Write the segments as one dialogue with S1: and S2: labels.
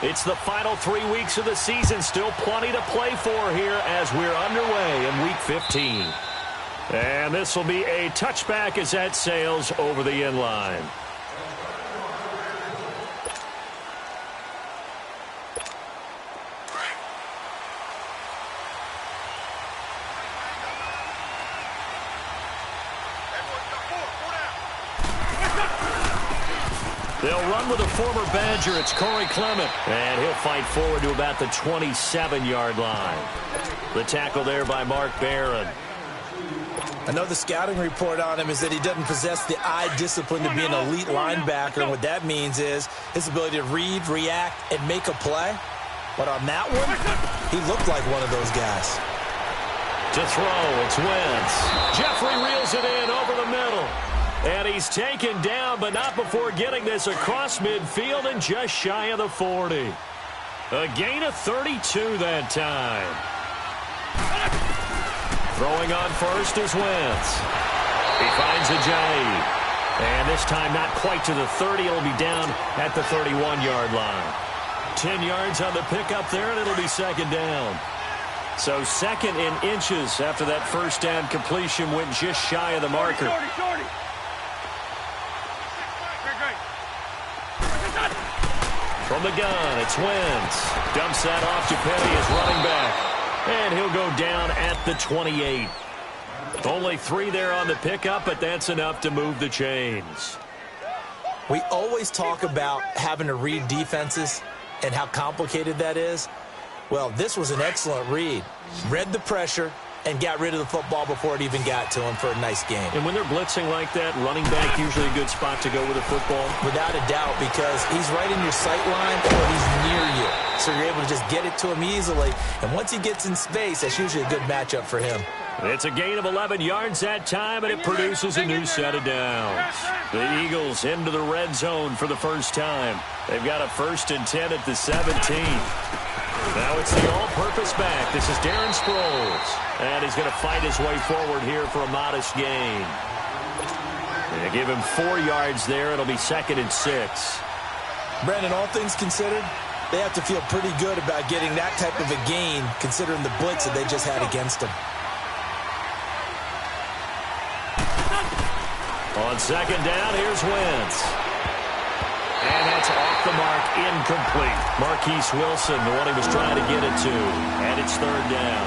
S1: It's the final 3 weeks of the season. Still plenty to play for here as we're underway in Week 15. And this will be a touchback as that sails over the end line. They'll run with a former Badger. It's Corey Clement. And he'll fight forward to about the 27-yard line. The tackle there by Mark Barron.
S2: I know the scouting report on him is that he doesn't possess the eye discipline to be an elite linebacker. And what that means is his ability to read, react, and make a play. But on that one, he looked like one of those guys.
S1: To throw, it's Wentz. Jeffrey reels it in over the middle. And he's taken down, but not before getting this across midfield and just shy of the 40. A gain of 32 that time. Throwing on first is Wentz. He finds Ajayi. And this time not quite to the 30. It'll be down at the 31-yard line. 10 yards on the pickup there, and it'll be second down. So second in inches after that first down completion went just shy of the marker. From the gun, it's Wentz. Dumps that off to Petty as running back. And he'll go down at the 28. Only 3 there on the pickup, but that's enough to move the chains.
S2: We always talk about having to read defenses and how complicated that is. Well, this was an excellent read. Read the pressure and got rid of the football before it even got to him for a nice game.
S1: And when they're blitzing like that, running back usually a good spot to go with the football?
S2: Without a doubt, because he's right in your sight line or he's near you. So you're able to just get it to him easily. And once he gets in space, that's usually a good matchup for him.
S1: It's a gain of 11 yards that time, and it produces a new set of downs. The Eagles into the red zone for the first time. They've got a 1st and 10 at the 17. Now it's the all-purpose back. This is Darren Sproles. And he's going to fight his way forward here for a modest gain. They give him 4 yards there. It'll be 2nd and 6.
S2: Brandon, all things considered, they have to feel pretty good about getting that type of a gain considering the blitz that they just had against them.
S1: On second down, here's Wentz. And that's off the mark, incomplete. Marquise Wilson, the one he was trying to get it to. And it's 3rd down.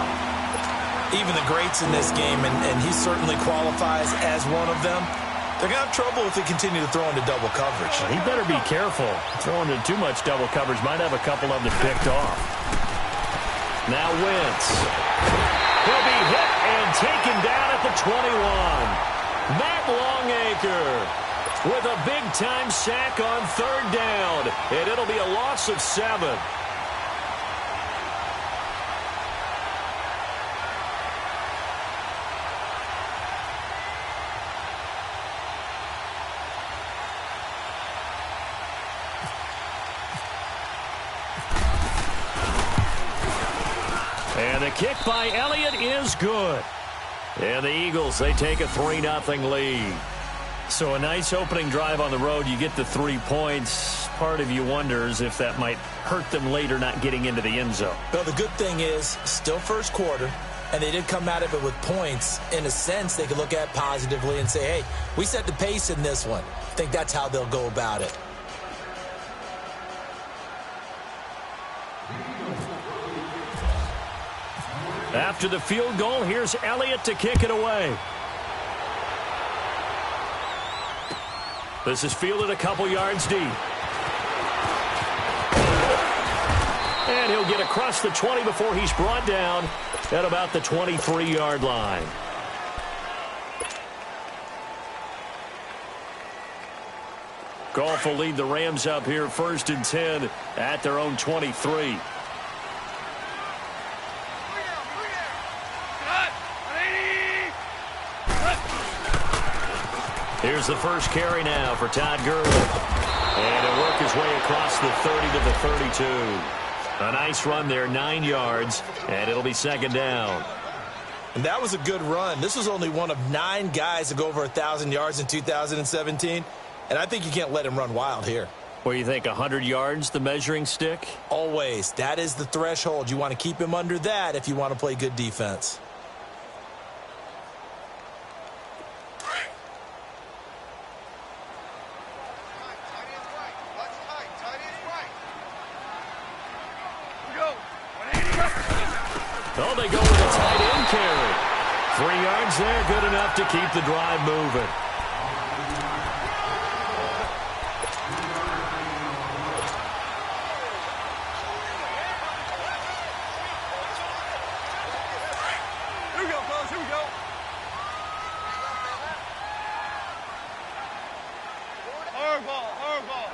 S2: Even the greats in this game, and he certainly qualifies as one of them, they're going to have trouble if they continue to throw into double coverage.
S1: He better be careful. Throwing into too much double coverage might have a couple of them picked off. Now Wentz. He'll be hit and taken down at the 21. Matt Longacre with a big-time sack on 3rd down. And it'll be a loss of 7. And the kick by Elliott is good. And the Eagles, they take a 3-0 lead. So a nice opening drive on the road. You get the 3 points. Part of you wonders if that might hurt them later not getting into the end zone.
S2: Well, the good thing is, still first quarter, and they did come out of it with points. In a sense, they could look at positively and say, hey, we set the pace in this one. I think that's how they'll go about it.
S1: After the field goal, here's Elliott to kick it away. This is fielded a couple yards deep. And he'll get across the 20 before he's brought down at about the 23-yard line. Goff will lead the Rams up here 1st and 10 at their own 23. Here's the first carry now for Todd Gurley. And he'll work his way across the 30 to the 32. A nice run there, 9 yards, and it'll be 2nd down.
S2: And that was a good run. This was only one of 9 guys to go over 1,000 yards in 2017. And I think you can't let him run wild here.
S1: What do you think, 100 yards, the measuring stick?
S2: Always. That is the threshold. You want to keep him under that if you want to play good defense.
S1: Oh, they go with a tight end carry. 3 yards there, good enough to keep the drive moving.
S3: Here we go, fellas, here we go. Hard ball, hard ball.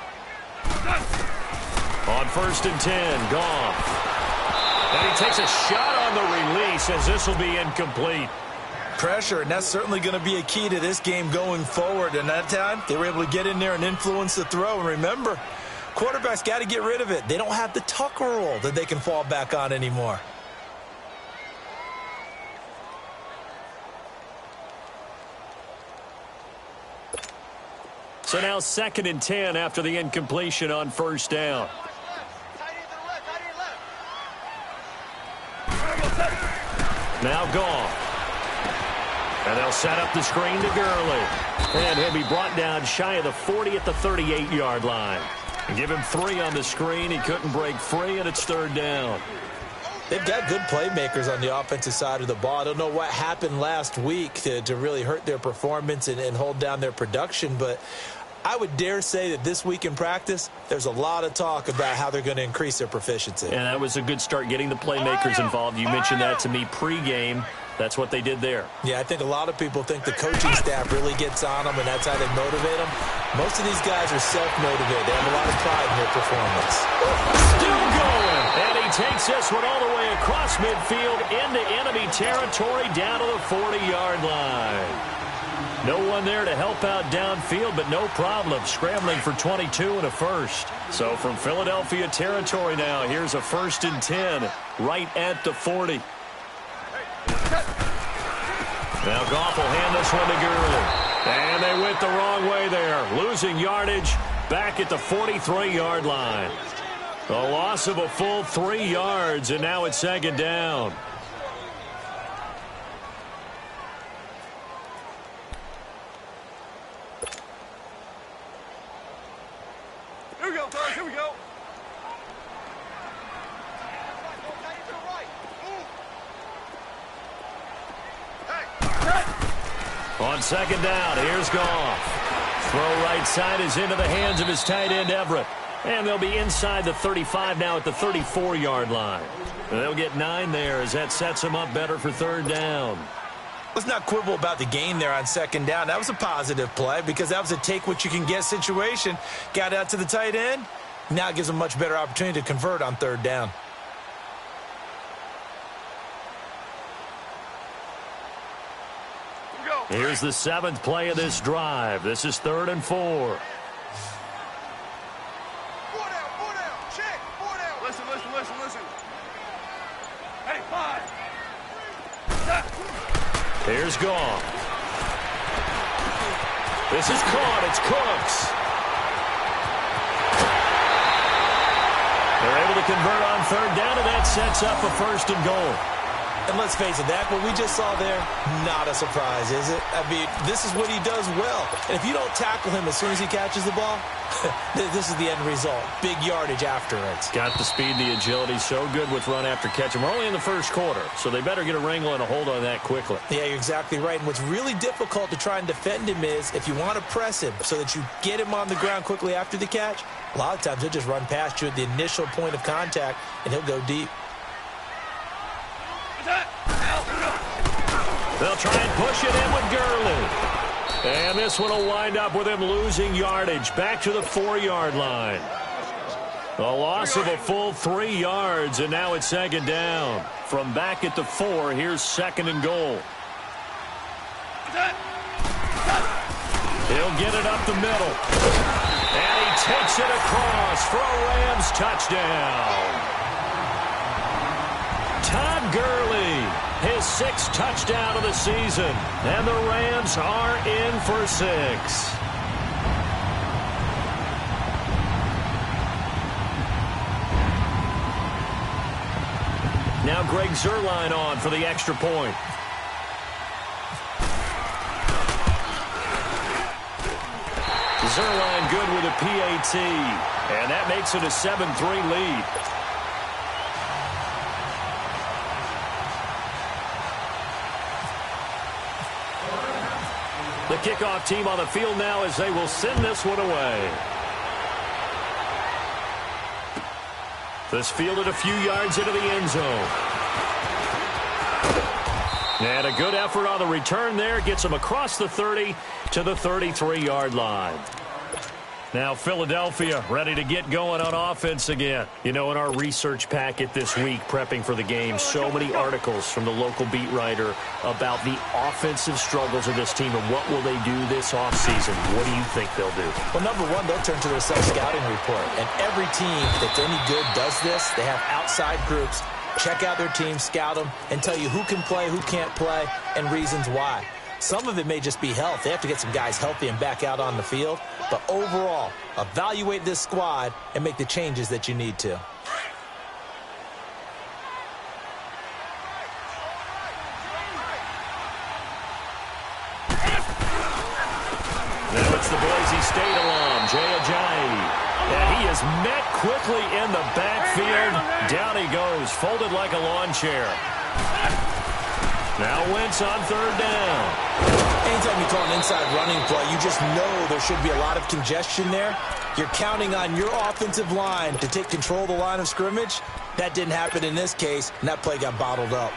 S1: On 1st and 10, Goff. And he takes a shot on the release as this will be incomplete.
S2: Pressure, and that's certainly going to be a key to this game going forward. And that time, they were able to get in there and influence the throw. And remember, quarterbacks got to get rid of it. They don't have the Tucker rule that they can fall back on anymore.
S1: So now 2nd and 10 after the incompletion on 1st down. Now Goff. And they'll set up the screen to Gurley. And he'll be brought down shy of the 40 at the 38-yard line. Give him 3 on the screen. He couldn't break free, and it's 3rd down.
S2: They've got good playmakers on the offensive side of the ball. I don't know what happened last week to really hurt their performance and hold down their production, but I would dare say that this week in practice, there's a lot of talk about how they're going to increase their proficiency.
S1: And that was a good start getting the playmakers involved. You mentioned that to me pregame. That's what they did there.
S2: Yeah, I think a lot of people think the coaching staff really gets on them, and that's how they motivate them. Most of these guys are self-motivated. They have a lot of pride in their performance.
S1: Still going. And he takes this one all the way across midfield into enemy territory down to the 40-yard line. No one there to help out downfield, but no problem. Scrambling for 22 and a first. So from Philadelphia territory now, here's a 1st and 10 right at the 40. Now Goff will hand this one to Gurley. And they went the wrong way there. Losing yardage back at the 43-yard line. A loss of a full 3 yards, and now it's 2nd down.
S3: Here we go, fellas, here we go.
S1: On 2nd down, here's Goff. Throw right side is into the hands of his tight end, Everett. And they'll be inside the 35 now at the 34-yard line. And they'll get 9 there as that sets them up better for 3rd down.
S2: Let's not quibble about the gain there on 2nd down. That was a positive play because that was a take-what-you-can-get situation. Got out to the tight end. Now it gives them a much better opportunity to convert on 3rd down.
S1: Here's the 7th play of this drive. This is 3rd and 4.
S3: 4 down, 4 down. Check, 4 down. Listen. Hey, 5.
S1: Here's Goff. This is caught. It's Cooks. They're able to convert on 3rd down, and that sets up a 1st and goal.
S2: And let's face it, that what we just saw there, not a surprise, is it? I mean, this is what he does well. And if you don't tackle him as soon as he catches the ball, this is the end result. Big yardage afterwards.
S1: Got the speed, the agility, so good with run after catch. And we're only in the 1st quarter, so they better get a wrangle and a hold on that quickly.
S2: Yeah, you're exactly right. And what's really difficult to try and defend him is if you want to press him so that you get him on the ground quickly after the catch, a lot of times he'll just run past you at the initial point of contact, and he'll go deep.
S1: They'll try and push it in with Gurley. And this one will wind up with him losing yardage back to the 4-yard line. A loss of a full 3 yards, and now it's 2nd down. From back at the 4, here's 2nd and goal. He'll get it up the middle. And he takes it across for a Rams touchdown. Todd Gurley, his sixth touchdown of the season. And the Rams are in for 6. Now Greg Zuerlein on for the extra point. Zuerlein good with a PAT. And that makes it a 7-3 lead. The kickoff team on the field now as they will send this one away. This fielded a few yards into the end zone. And a good effort on the return there. Gets them across the 30 to the 33-yard line. Now Philadelphia ready to get going on offense again. You know, in our research packet this week, prepping for the game, so many articles from the local beat writer about the offensive struggles of this team and what will they do this offseason. What do you think they'll do?
S2: Well, number one, they'll turn to their self-scouting report. And every team that's any good does this. They have outside groups. Check out their team, scout them, and tell you who can play, who can't play, and reasons why. Some of it may just be health. They have to get some guys healthy and back out on the field. But overall, evaluate this squad and make the changes that you need to.
S1: Now it's the Boise State alum, Jay Ajayi. And he is met quickly in the backfield. Down he goes, folded like a lawn chair. Now Wentz on third down.
S2: Anytime you call an inside running play, you just know there should be a lot of congestion there. You're counting on your offensive line to take control of the line of scrimmage. That didn't happen in this case, and that play got bottled up.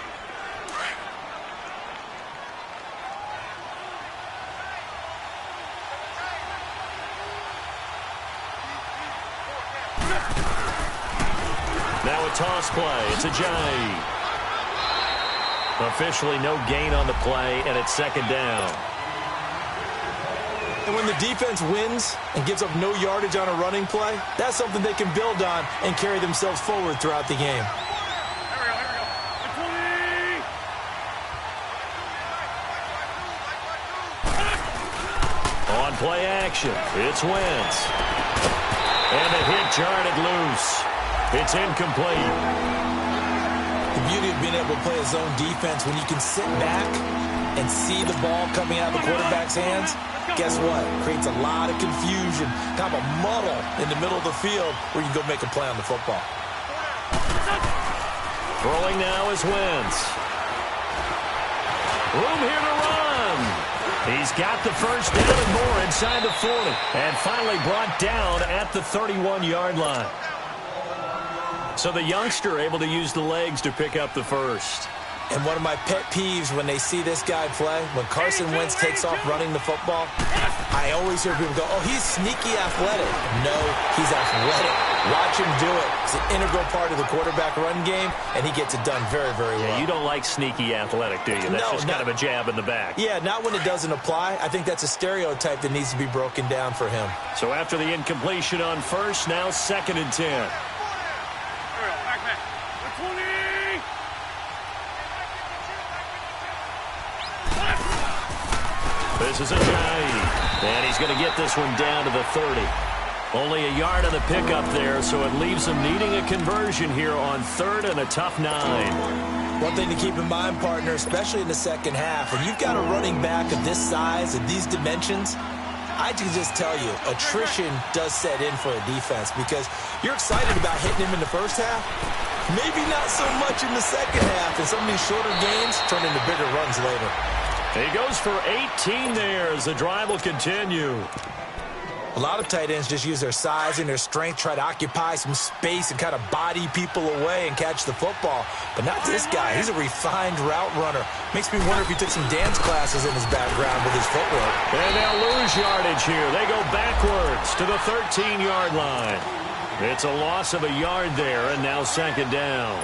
S1: Now a toss play. It's Ajayi. Officially no gain on the play, and it's second down.
S2: And when the defense wins and gives up no yardage on a running play, that's something they can build on and carry themselves forward throughout the game.
S1: On play action, it's Wentz. And the hit jarred it loose. It's incomplete.
S2: The beauty of being able to play a zone defense, when you can sit back and see the ball coming out of the quarterback's hands, guess what? Creates a lot of confusion, kind of a muddle in the middle of the field where you can go make a play on the football.
S1: Throwing now is Wentz. Room here to run. He's got the first down and more inside the 40. And finally brought down at the 31-yard line. So the youngster able to use the legs to pick up the first.
S2: And one of my pet peeves when they see this guy play, when Carson Wentz takes off running the football, I always hear people go, oh, he's sneaky athletic. No, he's athletic. Watch him do it. It's an integral part of the quarterback run game, and he gets it done very, very well.
S1: Yeah, you don't like sneaky athletic, do you? That's just kind of a jab in the back.
S2: Yeah, not when it doesn't apply. I think that's a stereotype that needs to be broken down for him.
S1: So after the incompletion on first, now 2nd and 10. This is Ajayi, and he's going to get this one down to the 30. Only a yard on the pickup there, so it leaves him needing a conversion here on 3rd and a tough 9.
S2: One thing to keep in mind, partner, especially in the second half, when you've got a running back of this size and these dimensions, I can just tell you, attrition does set in for a defense because you're excited about hitting him in the first half. Maybe not so much in the second half, and some of these shorter gains turn into bigger runs later.
S1: He goes for 18 there as the drive will continue.
S2: A lot of tight ends just use their size and their strength, try to occupy some space and kind of body people away and catch the football. But not this guy. He's a refined route runner. Makes me wonder if he took some dance classes in his background with his footwork.
S1: And they'll lose yardage here. They go backwards to the 13-yard line. It's a loss of a yard there, and now 2nd down.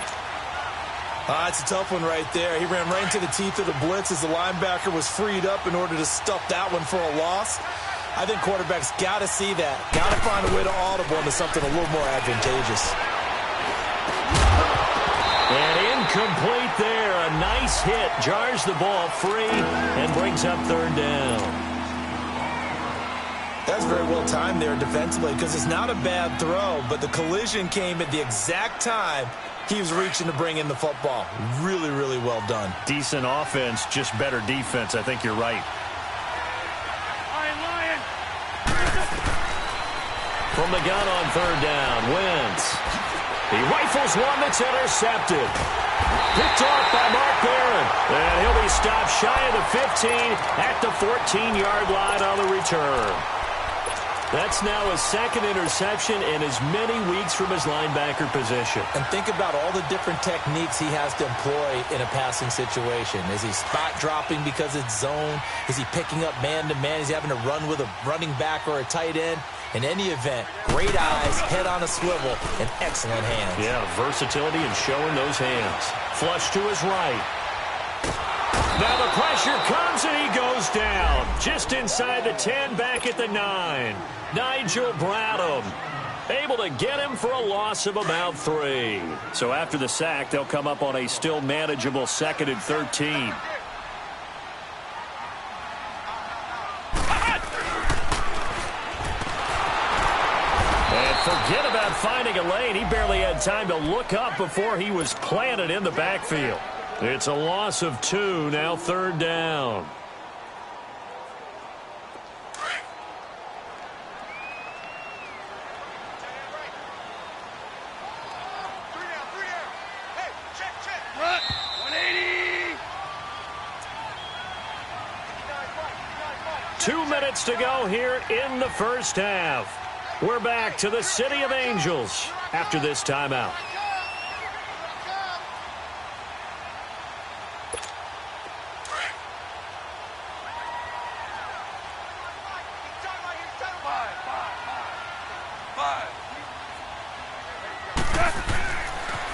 S2: It's a tough one right there. He ran right into the teeth of the blitz as the linebacker was freed up in order to stuff that one for a loss. I think quarterbacks got to see that. Got to find a way to audible into something a little more advantageous.
S1: And Incomplete there. A nice hit. Jars the ball free and brings up third down.
S2: That's very well timed there defensively because it's not a bad throw, but the collision came at the exact time he was reaching to bring in the football. Really, really well done.
S1: Decent offense, just better defense. I think you're right. From the gun on third down, Wentz. He rifles one that's intercepted. Picked off by Mark Barron. And he'll be stopped shy of the 15 at the 14-yard line on the return. That's now his second interception in as many weeks from his linebacker position.
S2: And think about all the different techniques he has to employ in a passing situation. Is he spot dropping because it's zone? Is he picking up man-to-man? Is he having to run with a running back or a tight end? In any event, great eyes, head on a swivel, and excellent hands.
S1: Yeah, versatility and showing those hands. Flush to his right. Now the pressure comes and he goes down. Just inside the 10, back at the 9. Nigel Bradham able to get him for a loss of about 3. So after the sack, they'll come up on a still manageable 2nd and 13. And forget about finding a lane. He barely had time to look up before he was planted in the backfield. It's a loss of 2, now third down.
S3: Hey, check. 180.
S1: 2 minutes to go here in the first half. We're back to the City of Angels after this timeout.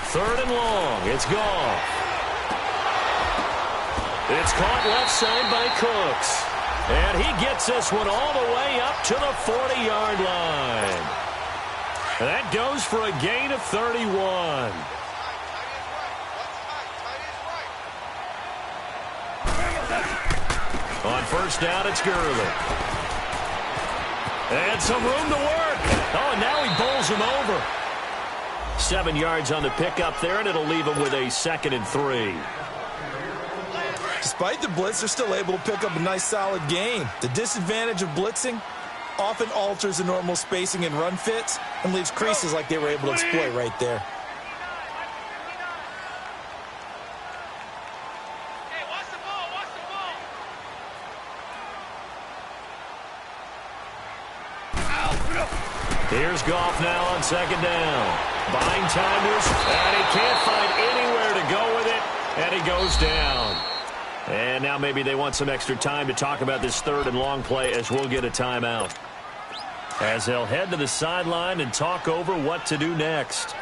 S1: Third and long. It's gone. It's caught left side by Cooks. And he gets this one all the way up to the 40-yard line. And that goes for a gain of 31. On first down, it's Gurley. And some room to work. Oh, and now he bowls him over. 7 yards on the pickup there, and it'll leave him with a 2nd and 3.
S2: Despite the blitz, they're still able to pick up a nice, solid gain. The disadvantage of blitzing often alters the normal spacing and run fits and leaves creases like they were able to exploit right there.
S1: Here's Goff now on 2nd down. Buying timers, and he can't find anywhere to go with it, and he goes down. And now maybe they want some extra time to talk about this 3rd and long play as we'll get a timeout. As they'll head to the sideline and talk over what to do next.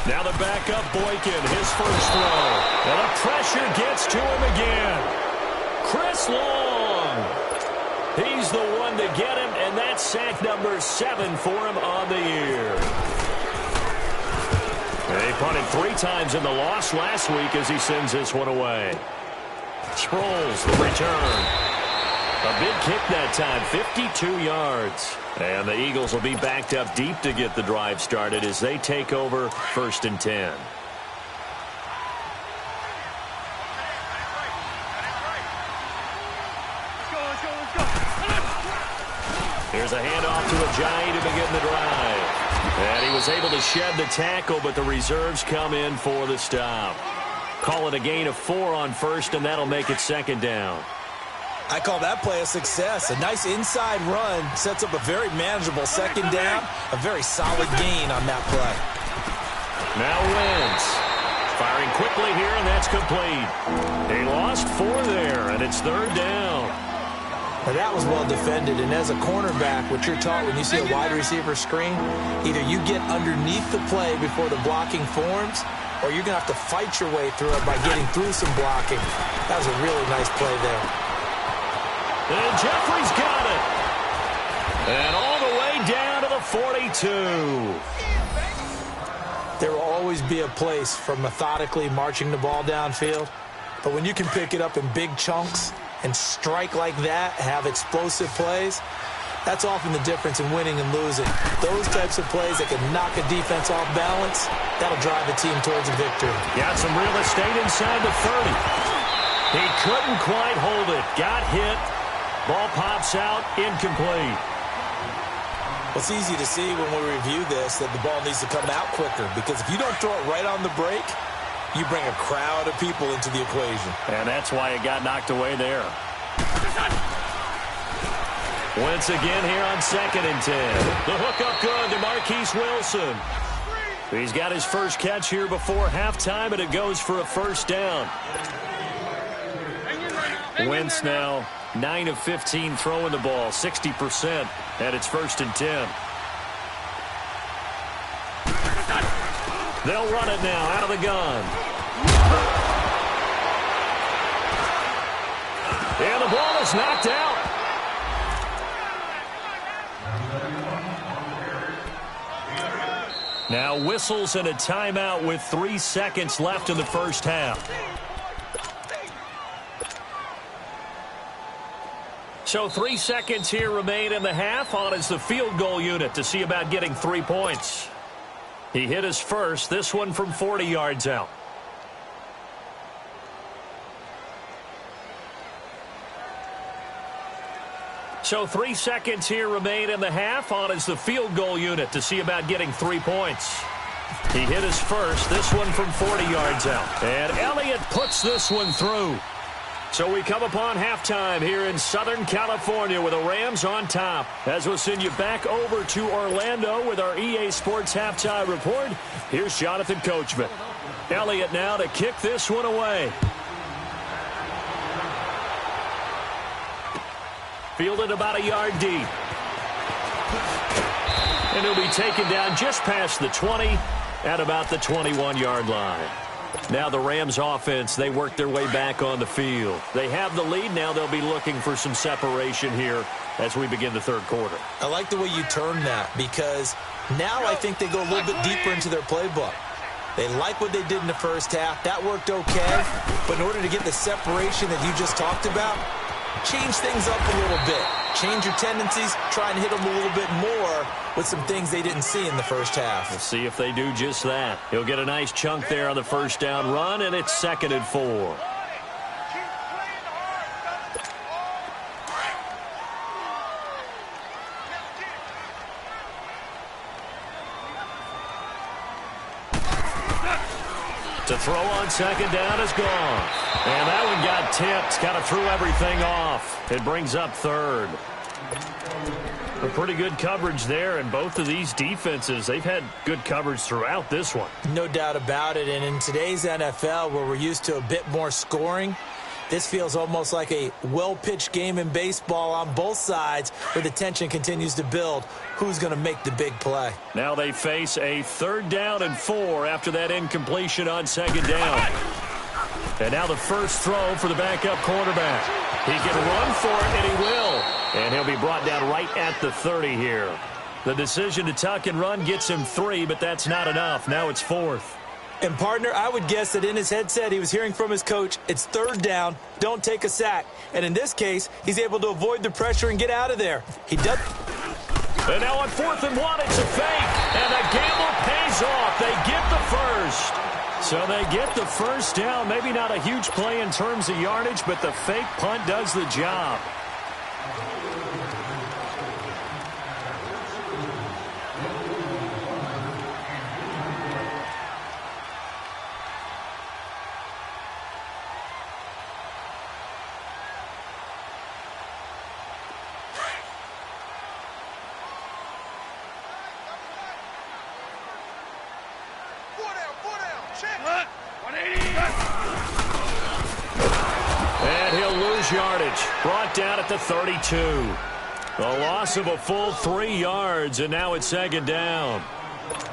S1: Now the backup Boykin, his first throw. And the pressure gets to him again. Chris Long. He's the one to get him, and that's sack number 7 for him on the year. They punted 3 times in the loss last week as he sends this one away. Sproles, the return. A big kick that time, 52 yards. And the Eagles will be backed up deep to get the drive started as they take over 1st and 10. Here's a handoff to Ajayi to begin the drive. And he was able to shed the tackle, but the reserves come in for the stop. Call it a gain of 4 on 1st, and that'll make it 2nd down.
S2: I call that play a success. A nice inside run sets up a very manageable 2nd down. A very solid gain on that play.
S1: Now Wentz. Firing quickly here, and that's complete. He lost 4 there, and it's 3rd down.
S2: Now that was well defended, and as a cornerback, what you're taught when you see a wide receiver screen, either you get underneath the play before the blocking forms, or you're going to have to fight your way through it by getting through some blocking. That was a really nice play there.
S1: And Jeffrey's got it. And all the way down to 42.
S2: There will always be a place for methodically marching the ball downfield. But when you can pick it up in big chunks and strike like that, have explosive plays, that's often the difference in winning and losing. Those types of plays that can knock a defense off balance, that'll drive a team towards a victory.
S1: Got some real estate inside the 30. He couldn't quite hold it. Got hit. Ball pops out, incomplete.
S2: Well, it's easy to see when we review this that the ball needs to come out quicker, because if you don't throw it right on the break, you bring a crowd of people into the equation.
S1: And that's why it got knocked away there. Wentz again here on 2nd and 10. The hook up good to Marquise Wilson. He's got his first catch here before halftime, and it goes for a first down. Wentz now 9 of 15 throwing the ball, 60%, and it's 1st and 10. They'll run it now out of the gun. And the ball is knocked out. Now whistles and a timeout with 3 seconds left in the first half. So 3 seconds here remain in the half. On is the field goal unit to see about getting 3 points. He hit his first, this one from 40 yards out. So 3 seconds here remain in the half. On is the field goal unit to see about getting 3 points. He hit his first, this one from 40 yards out. And Elliott puts this one through. So we come upon halftime here in Southern California with the Rams on top. As we'll send you back over to Orlando with our EA Sports Halftime Report, here's Jonathan Coachman. Elliott now to kick this one away. Fielded about a yard deep. And he'll be taken down just past the 20 at about the 21-yard line. Now the Rams offense, they work their way back on the field. They have the lead. Now they'll be looking for some separation here as we begin the third quarter.
S2: I like the way you turn that, because now I think they go a little bit deeper into their playbook. They like what they did in the first half. That worked okay. But in order to get the separation that you just talked about, change things up a little bit. Change your tendencies. Try and hit them a little bit more with some things they didn't see in the first half.
S1: We'll see if they do just that. He'll get a nice chunk there on the first down run, and it's 2nd and 4. To throw on 2nd down is gone. And that one got tipped. Kind of threw everything off. It brings up 3rd. A pretty good coverage there, and both of these defenses, they've had good coverage throughout this one.
S2: No doubt about it. And in today's NFL, where we're used to a bit more scoring, this feels almost like a well-pitched game in baseball on both sides, where the tension continues to build. Who's going to make the big play?
S1: Now they face a 3rd down and 4 after that incompletion on 2nd down. And now the first throw for the backup quarterback. He can run for it, and he will. And he'll be brought down right at the 30 here. The decision to tuck and run gets him 3, but that's not enough. Now it's 4th.
S2: And, partner, I would guess that in his headset he was hearing from his coach, it's 3rd down, don't take a sack. And in this case, he's able to avoid the pressure and get out of there. He does.
S1: And now on 4th and 1, it's a fake. And the gamble pays off. They get the first. So they get the first down. Maybe not a huge play in terms of yardage, but the fake punt does the job. And he'll lose yardage. Brought down at the 32. A loss of a full 3 yards, and now it's 2nd down.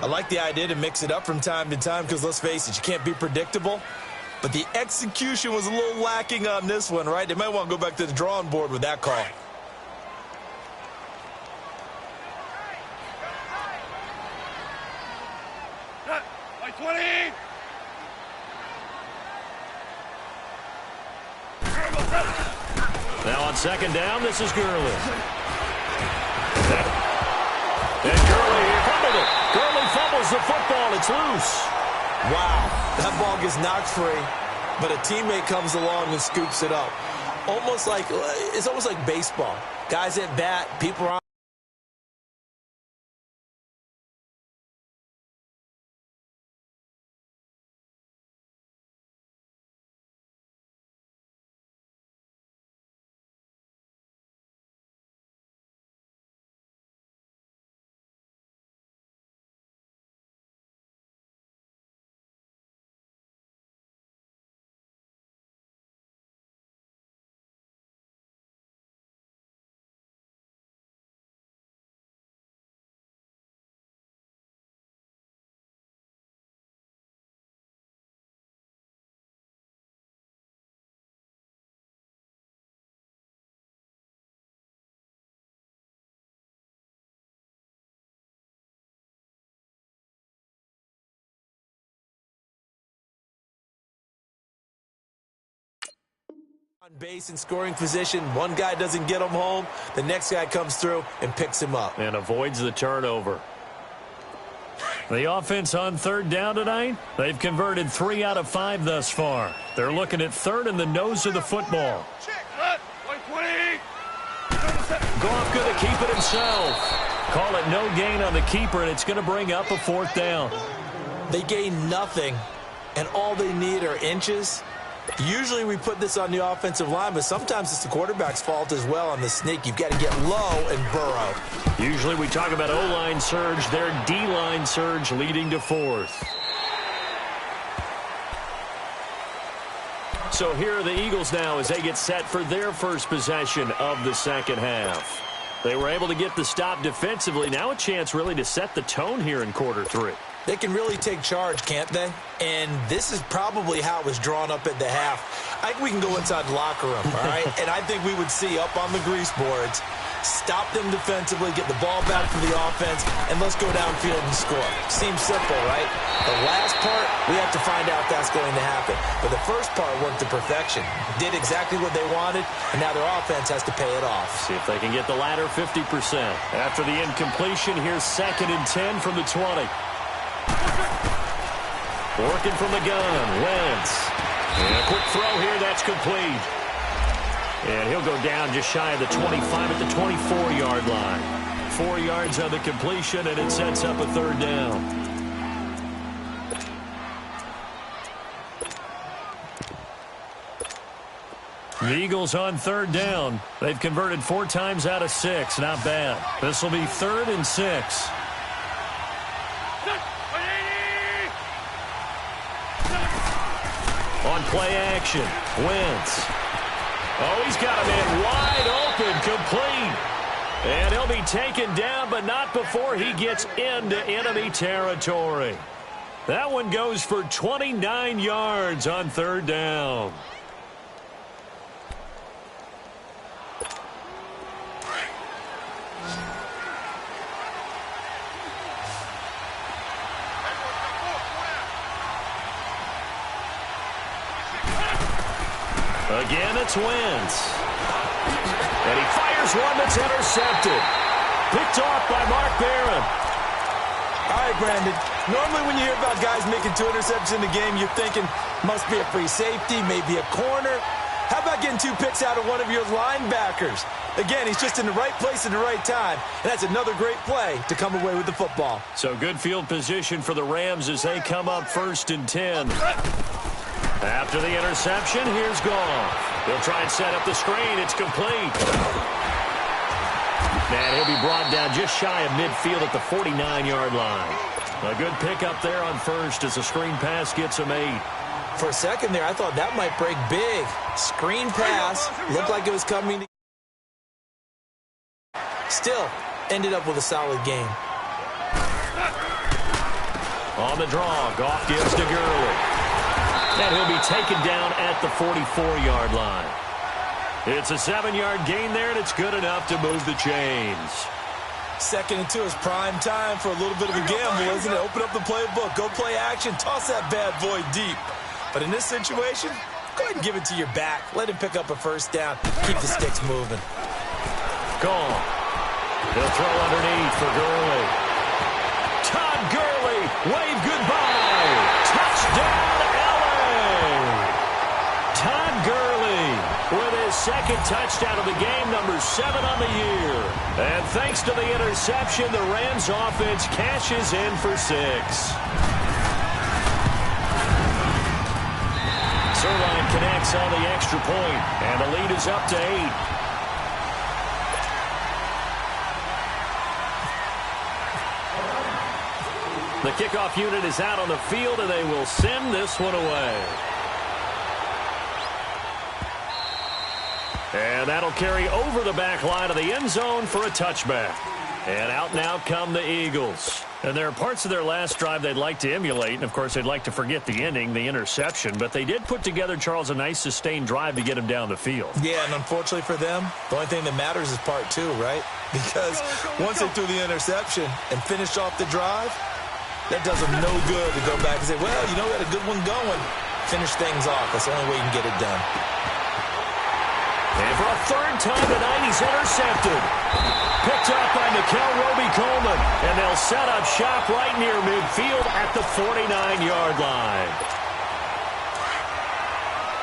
S2: I like the idea to mix it up from time to time because, let's face it, you can't be predictable. But the execution was a little lacking on this one, right? They might want to go back to the drawing board with that call.
S3: 20.
S1: Now on second down, this is Gurley. And Gurley fumbled it. Gurley fumbles the football. It's loose.
S2: Wow, that ball gets knocked free, but a teammate comes along and scoops it up. It's almost like baseball. Guys at bat, people are on base in scoring position. One guy doesn't get him home. The next guy comes through and picks him up.
S1: And avoids the turnover. The offense on third down tonight, they've converted 3 out of 5 thus far. They're looking at third in the nose of the football. Goff going to keep it himself. Call it no gain on the keeper, and it's going to bring up a fourth down.
S2: They gain nothing, and all they need are inches. Usually we put this on the offensive line, but sometimes it's the quarterback's fault as well on the sneak. You've got to get low and burrow.
S1: Usually we talk about O-line surge, their D-line surge leading to fourth. So here are the Eagles now as they get set for their first possession of the second half. They were able to get the stop defensively. Now a chance really to set the tone here in quarter 3.
S2: They can really take charge, can't they? And this is probably how it was drawn up at the half. I think we can go inside the locker room, all right? And I think we would see up on the grease boards, stop them defensively, get the ball back for the offense, and let's go downfield and score. Seems simple, right? The last part, we have to find out that's going to happen. But the first part worked to perfection. Did exactly what they wanted, and now their offense has to pay it off.
S1: See if they can get the latter 50%. After the incompletion, here's 2nd and 10 from the 20. Working from the gun, Wentz. And a quick throw here, that's complete. And he'll go down just shy of the 25 at the 24-yard line. 4 yards on the completion, and it sets up a third down. The Eagles on third down. They've converted 4 times out of 6. Not bad. This will be 3rd and 6. On play action, Wentz. Oh, he's got a man wide open, complete. And he'll be taken down, but not before he gets into enemy territory. That one goes for 29 yards on third down. Again, it's Wentz. And he fires one that's intercepted. Picked off by Mark Barron.
S2: All right, Brandon. Normally when you hear about guys making 2 interceptions in the game, you're thinking must be a free safety, maybe a corner. How about getting 2 picks out of one of your linebackers? Again, he's just in the right place at the right time. And that's another great play to come away with the football.
S1: So good field position for the Rams as they come up 1st and 10. After the interception, here's Goff. He'll try and set up the screen. It's complete. And he'll be brought down just shy of midfield at the 49-yard line. A good pickup there on first as the screen pass gets him 8.
S2: For a second there, I thought that might break big. Screen pass. Looked like it was coming. Still, ended up with a solid game.
S1: On the draw, Goff gives to Gurley. And he'll be taken down at the 44-yard line. It's a 7-yard gain there, and it's good enough to move the chains.
S2: 2nd and 2 is prime time for a little bit of a gamble, isn't it? Open up the playbook, go play action, toss that bad boy deep. But in this situation, go ahead and give it to your back. Let him pick up a first down. Keep the sticks moving.
S1: Gone. He'll throw underneath for Gurley. Todd Gurley, wave goodbye. Touchdown, LA. Todd Gurley with his 2nd touchdown of the game, number 7 on the year. And thanks to the interception, the Rams offense cashes in for 6. Zerline connects on the extra point, and the lead is up to 8. The kickoff unit is out on the field, and they will send this one away. And that'll carry over the back line of the end zone for a touchback. And out now come the Eagles. And there are parts of their last drive they'd like to emulate. And, of course, they'd like to forget the ending, the interception. But they did put together, Charles, a nice sustained drive to get him down the field.
S2: Yeah, and unfortunately for them, the only thing that matters is part 2, right? Because once they threw the interception and finished off the drive, that does them no good to go back and say, well, you know, we had a good one going. Finish things off. That's the only way you can get it done.
S1: And for a 3rd time tonight, he's intercepted. Picked up by Nickel Roby-Coleman. And they'll set up shop right near midfield at the 49-yard line.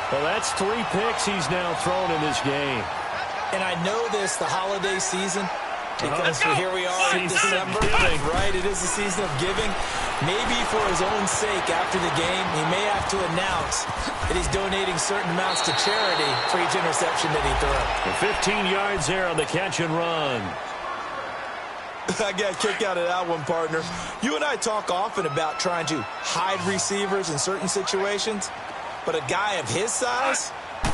S1: Well, that's 3 picks he's now thrown in this game.
S2: And I know this, the holiday season, because here we are in December, right? It is the season of giving. Maybe for his own sake, after the game, he may have to announce that he's donating certain amounts to charity for each interception that he threw.
S1: 15 yards there on the catch and run.
S2: I got a kick out of that one, partner. You and I talk often about trying to hide receivers in certain situations, but a guy of his size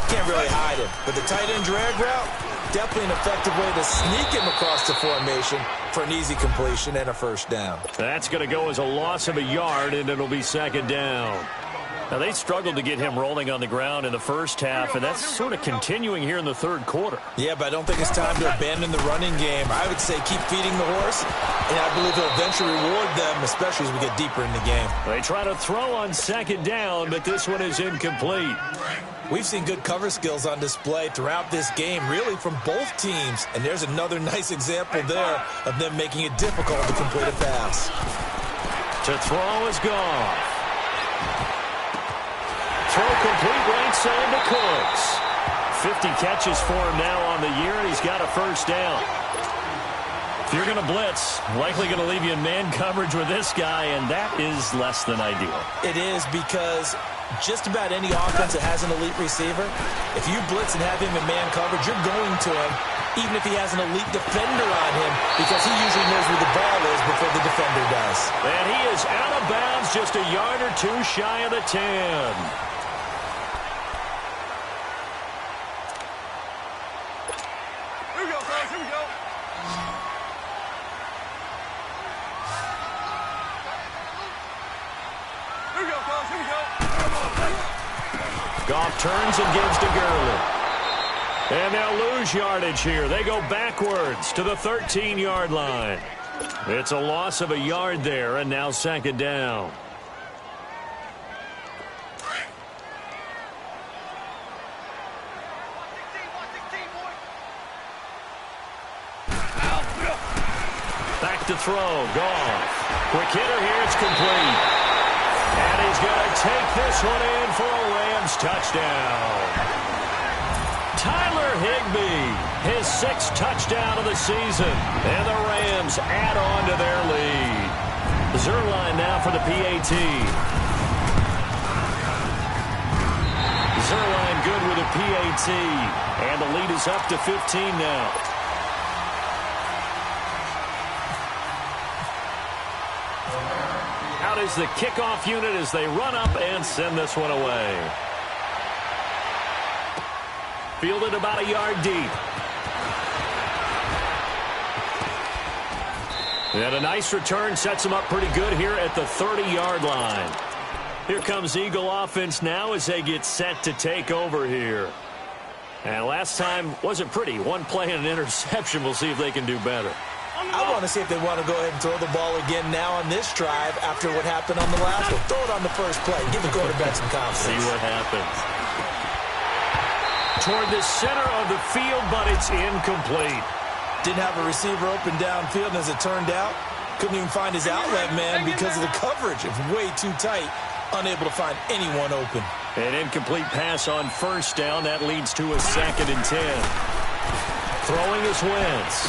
S2: can't really hide him. But the tight end drag route, definitely an effective way to sneak him across the formation for an easy completion and a first down.
S1: That's going to go as a loss of a yard, and it'll be 2nd down. Now, they struggled to get him rolling on the ground in the first half, and that's sort of continuing here in the 3rd quarter.
S2: Yeah, but I don't think it's time to abandon the running game. I would say keep feeding the horse, and I believe he'll eventually reward them, especially as we get deeper in the game.
S1: They try to throw on 2nd down, but this one is incomplete.
S2: We've seen good cover skills on display throughout this game, really from both teams. And there's another nice example there of them making it difficult to complete a pass.
S1: To throw is gone. Throw complete right side to Cooks. 50 catches for him now on the year, and he's got a first down. If you're going to blitz, likely going to leave you in man coverage with this guy, and that is less than ideal.
S2: It is, because just about any offense that has an elite receiver, if you blitz and have him in man coverage, you're going to him, even if he has an elite defender on him, because he usually knows where the ball is before the defender does.
S1: And he is out of bounds, just a yard or 2 shy of the 10.
S3: Here we go, guys. Here we go. Here we go, guys. Here we go.
S1: Goff turns and gives to Gurley. And they'll lose yardage here. They go backwards to the 13-yard line. It's a loss of a yard there, and now 2nd down. Back to throw. Goff. Quick hitter here. It's complete. And he's going to take this one in for a Rams touchdown. Tyler Higbee, his 6th touchdown of the season. And the Rams add on to their lead. Zerline now for the PAT. Zerline good with a PAT. And the lead is up to 15 now. Out is the kickoff unit as they run up and send this one away. Fielded about a yard deep. And a nice return sets him up pretty good here at the 30-yard line. Here comes Eagle offense now as they get set to take over here. And last time wasn't pretty. One play and an interception. We'll see if they can do better.
S2: I want to see if they want to go ahead and throw the ball again now on this drive after what happened on the last one. Throw it on the first play. Give the quarterback some confidence.
S1: See what happens. Toward the center of the field, but it's incomplete.
S2: Didn't have a receiver open downfield, and as it turned out, couldn't even find his outlet man because of the coverage. It's way too tight, unable to find anyone open.
S1: An incomplete pass on first down. That leads to a 2nd and 10. Throwing is Wentz.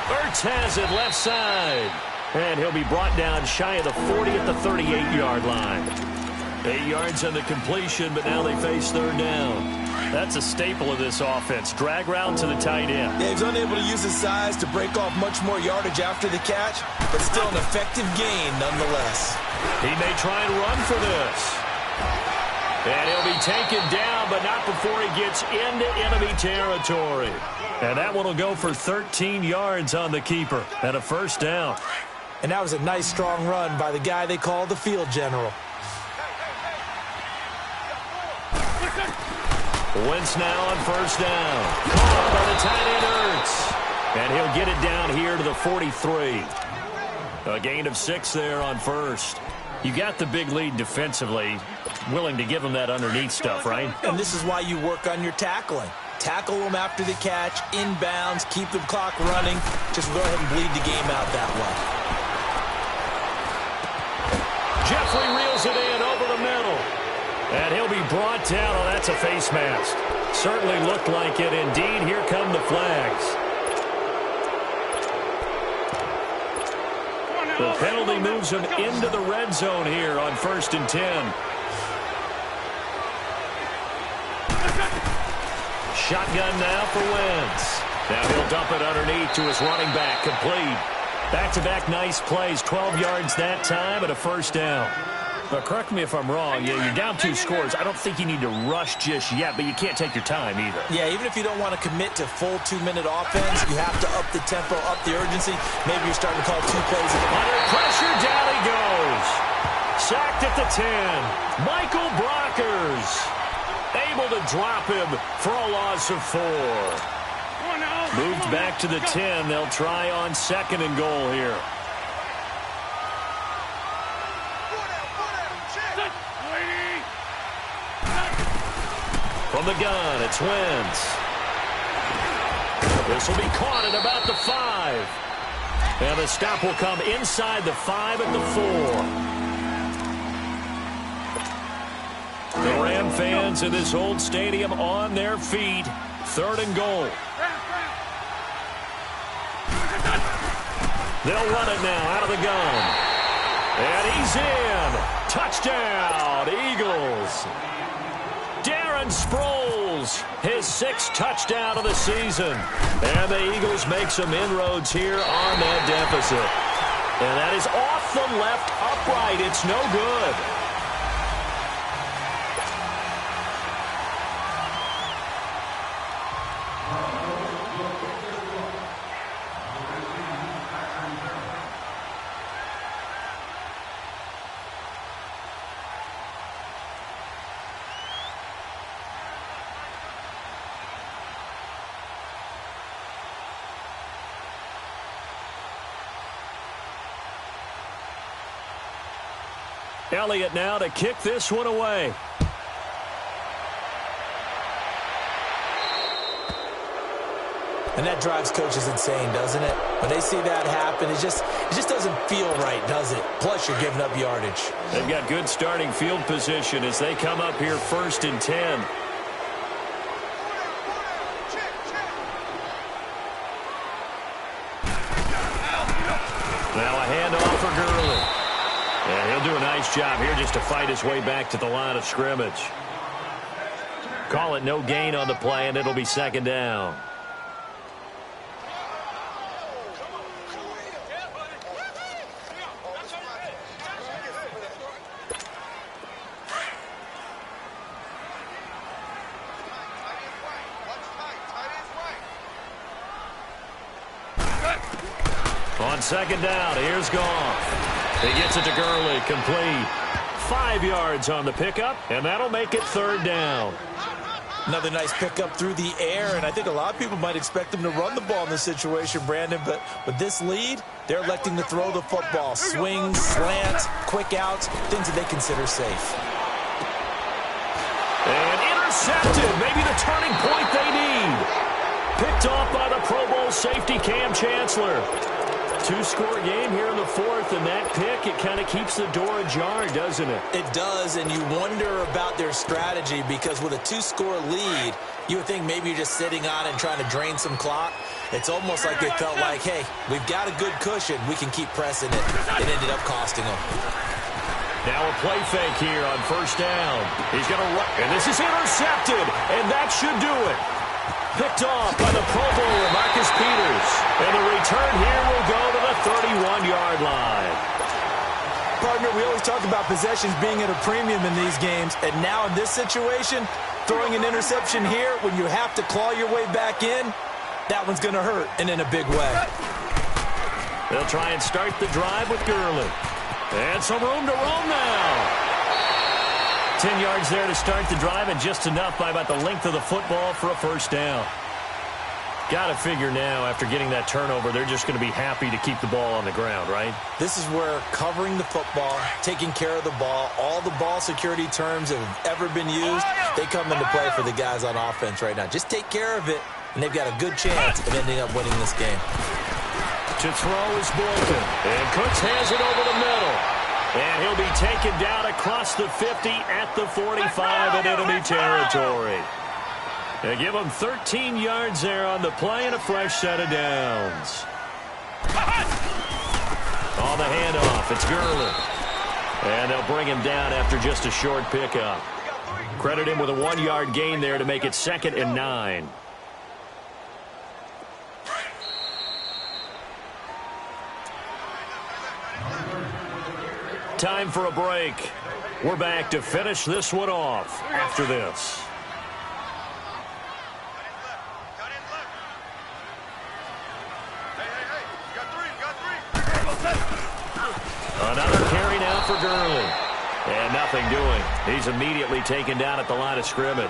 S1: Ertz has it left side. And he'll be brought down shy of the 40 at the 38-yard line. 8 yards on the completion, but now they face 3rd down. That's a staple of this offense. Drag route to the tight end.
S2: Yeah, he's unable to use his size to break off much more yardage after the catch, but still an effective gain nonetheless.
S1: He may try and run for this. And he'll be taken down, but not before he gets into enemy territory. And that one will go for 13 yards on the keeper and a 1st down.
S2: And that was a nice, strong run by the guy they call the field general.
S1: Wentz now on 1st down. Caught by the tight end Ertz. And he'll get it down here to the 43. A gain of 6 there on 1st. You got the big lead defensively. Willing to give them that underneath stuff, right?
S2: And this is why you work on your tackling. Tackle them after the catch, inbounds, keep the clock running. Just go ahead and bleed the game out that way.
S1: Jeffrey reels it in over the middle. And he'll be brought down. Oh, that's a face mask. Certainly looked like it. Indeed, here come the flags. The penalty moves him into the red zone here on 1st and 10. Shotgun now for Wentz. Now he'll dump it underneath to his running back. Complete. Back-to-back nice plays. 12 yards that time and a 1st down. But correct me if I'm wrong. Yeah, you're down 2 scores. I don't think you need to rush just yet, but you can't take your time either.
S2: Yeah, even if you don't want to commit to full 2-minute offense, you have to up the tempo, up the urgency. Maybe you're starting to call 2 plays.
S1: Under pressure, down he goes. Sacked at the 10. Michael Brockers able to drop him for a loss of 4. Moved back to the 10. They'll try on 2nd and goal here. From the gun, it's Wentz. This will be caught at about the 5. And the stop will come inside the 5 at the 4. The Ram fans in this old stadium on their feet. 3rd and goal. They'll run it now out of the gun. And he's in. Touchdown, Eagles. Darren Sproles, his 6th touchdown of the season. And the Eagles make some inroads here on that deficit. And that is off the left upright. It's no good. Elliott now to kick this one away.
S2: And that drives coaches insane, doesn't it? When they see that happen, it just doesn't feel right, does it? Plus, you're giving up yardage.
S1: They've got good starting field position as they come up here 1st and 10. Now a handoff for Gurley. And he'll do a nice job here just to fight his way back to the line of scrimmage. Call it no gain on the play, and it'll be 2nd down. On 2nd down, here's Goff. He gets it to Gurley, complete. 5 yards on the pickup, and that'll make it 3rd down.
S2: Another nice pickup through the air, and I think a lot of people might expect them to run the ball in this situation, Brandon, but with this lead, they're electing to throw the football. Swings, slants, quick outs, things that they consider safe.
S1: And intercepted, maybe the turning point they need. Picked off by the Pro Bowl safety Cam Chancellor. Two-score game here in the fourth, and that pick, it kind of keeps the door ajar, doesn't it?
S2: It does, and you wonder about their strategy because with a two-score lead, you would think maybe you're just sitting on it and trying to drain some clock. It's almost like they felt like, hey, we've got a good cushion. We can keep pressing it. It ended up costing them.
S1: Now a play fake here on first down. He's going to run, and this is intercepted, and that should do it. Picked off by the Pro Bowler, Marcus Peters. And the return here will go to the 31-yard line.
S2: Partner, we always talk about possessions being at a premium in these games, and now in this situation, throwing an interception here when you have to claw your way back in, that one's going to hurt, and in a big way.
S1: They'll try and start the drive with Gurley. And some room to roam now. 10 yards there to start the drive, and just enough by about the length of the football for a first down. Got to figure now, after getting that turnover, they're just going to be happy to keep the ball on the ground, right?
S2: This is where covering the football, taking care of the ball, all the ball security terms that have ever been used, they come into play for the guys on offense right now. Just take care of it, and they've got a good chance of ending up winning this game.
S1: To throw is Bolton, and Cooks has it over the middle. And he'll be taken down across the 50 at the 45 in enemy territory. They give him 13 yards there on the play and a fresh set of downs. On the handoff, it's Gurley. And they'll bring him down after just a short pickup. Credit him with a 1-yard gain there to make it 2nd and 9. Time for a break. We're back to finish this one off after this. Another carry now for Gurley. And nothing doing. He's immediately taken down at the line of scrimmage.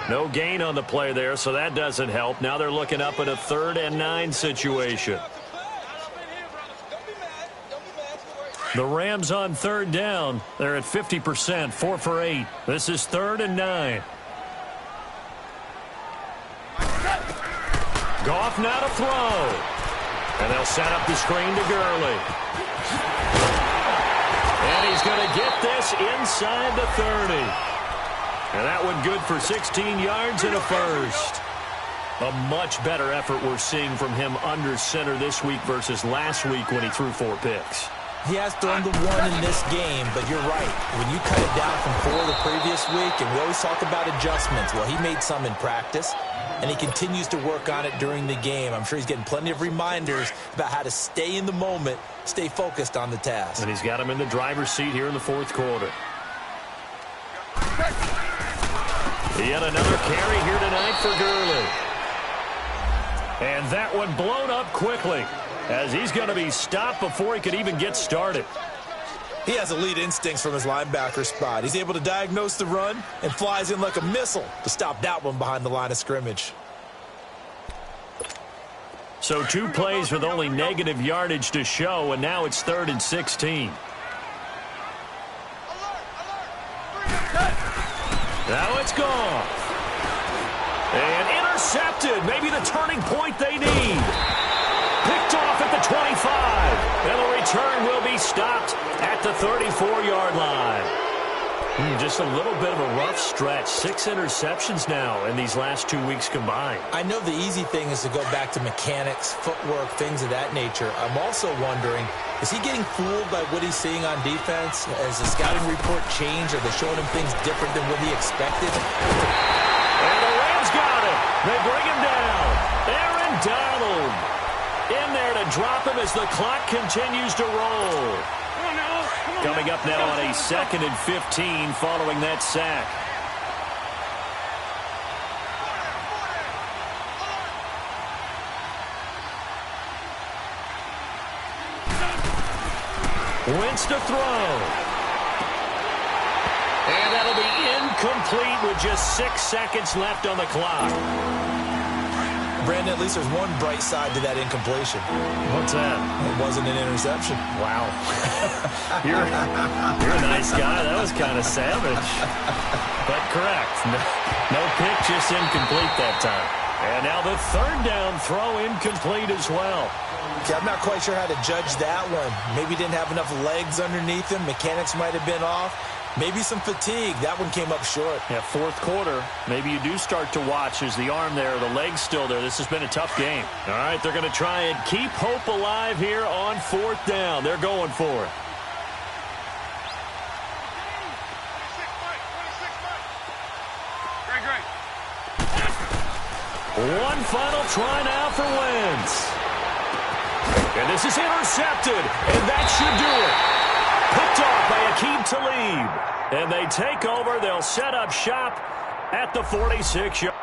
S1: No gain on the play there, so that doesn't help. Now they're looking up at a 3rd and 9 situation. The Rams on 3rd down. They're at 50%, 4 for 8. This is 3rd and 9. Goff now to throw. And they'll set up the screen to Gurley. And he's going to get this inside the 30. And that one good for 16 yards and a first. A much better effort we're seeing from him under center this week versus last week when he threw 4 picks.
S2: He has thrown the 1 in this game, but you're right. When you cut it down from 4 the previous week, and we always talk about adjustments, well, he made some in practice, and he continues to work on it during the game. I'm sure he's getting plenty of reminders about how to stay in the moment, stay focused on the task.
S1: And he's got him in the driver's seat here in the 4th quarter. Yet another carry here tonight for Gurley. And that one blown up quickly, as he's going to be stopped before he could even get started.
S2: He has elite instincts from his linebacker spot. He's able to diagnose the run and flies in like a missile to stop that one behind the line of scrimmage.
S1: So 2 plays with only negative yardage to show, and now it's 3rd and 16. Now it's gone. And intercepted. Maybe the turning point they need. Picked off at the 25. And the return will be stopped at the 34-yard line. Just a little bit of a rough stretch. 6 interceptions now in these last 2 weeks combined.
S2: I know the easy thing is to go back to mechanics, footwork, things of that nature. I'm also wondering, is he getting fooled by what he's seeing on defense? Has the scouting report changed? Are they showing him things different than what he expected?
S1: And the Rams got it. They bring him down. Aaron Donald in there to drop him as the clock continues to roll. Coming up now on a 2nd and 15 following that sack. Wentz to throw. And that'll be incomplete with just 6 seconds left on the clock.
S2: Brandon, at least there's one bright side to that incompletion.
S1: What's that?
S2: It wasn't an interception.
S1: Wow. You're a nice guy. That was kind of savage. But correct. No pick, just incomplete that time. And now the third down throw incomplete as well.
S2: Okay, I'm not quite sure how to judge that one. Maybe didn't have enough legs underneath him. Mechanics might have been off. Maybe some fatigue. That one came up short.
S1: Yeah, fourth quarter. Maybe you do start to watch. Is the arm there, the leg's still there. This has been a tough game. All right, they're going to try and keep hope alive here on fourth down. They're going for it. One final try now for Wentz. And this is intercepted, and that should do it. Picked off by Aqib Talib. And they take over. They'll set up shop at the 46-yard.